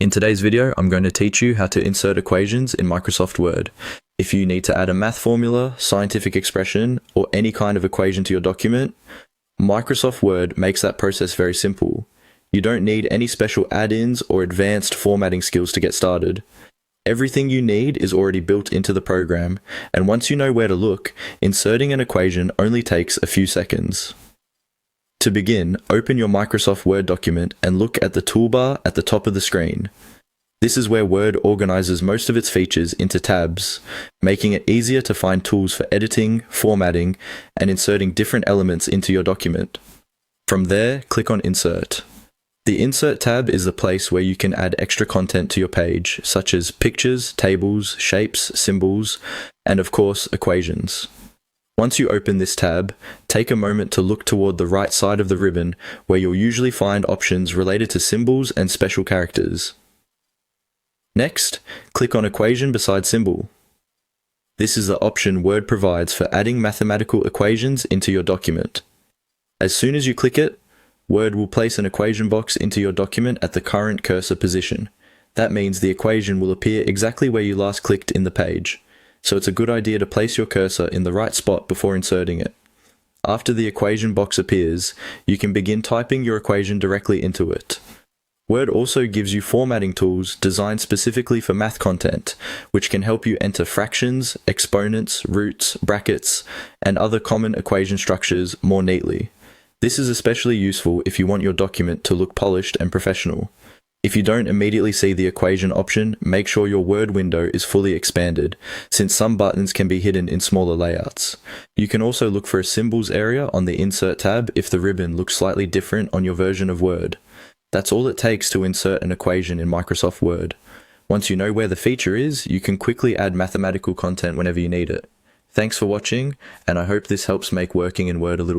In today's video, I'm going to teach you how to insert equations in Microsoft Word. If you need to add a math formula, scientific expression, or any kind of equation to your document, Microsoft Word makes that process very simple. You don't need any special add-ins or advanced formatting skills to get started. Everything you need is already built into the program, and once you know where to look, inserting an equation only takes a few seconds. To begin, open your Microsoft Word document and look at the toolbar at the top of the screen. This is where Word organizes most of its features into tabs, making it easier to find tools for editing, formatting, and inserting different elements into your document. From there, click on Insert. The Insert tab is the place where you can add extra content to your page, such as pictures, tables, shapes, symbols, and of course, equations. Once you open this tab, take a moment to look toward the right side of the ribbon where you'll usually find options related to symbols and special characters. Next, click on Equation beside Symbol. This is the option Word provides for adding mathematical equations into your document. As soon as you click it, Word will place an equation box into your document at the current cursor position. That means the equation will appear exactly where you last clicked in the page. So it's a good idea to place your cursor in the right spot before inserting it. After the equation box appears, you can begin typing your equation directly into it. Word also gives you formatting tools designed specifically for math content, which can help you enter fractions, exponents, roots, brackets, and other common equation structures more neatly. This is especially useful if you want your document to look polished and professional. If you don't immediately see the equation option, make sure your Word window is fully expanded, since some buttons can be hidden in smaller layouts. You can also look for a Symbols area on the Insert tab if the ribbon looks slightly different on your version of Word. That's all it takes to insert an equation in Microsoft Word. Once you know where the feature is, you can quickly add mathematical content whenever you need it. Thanks for watching, and I hope this helps make working in Word a little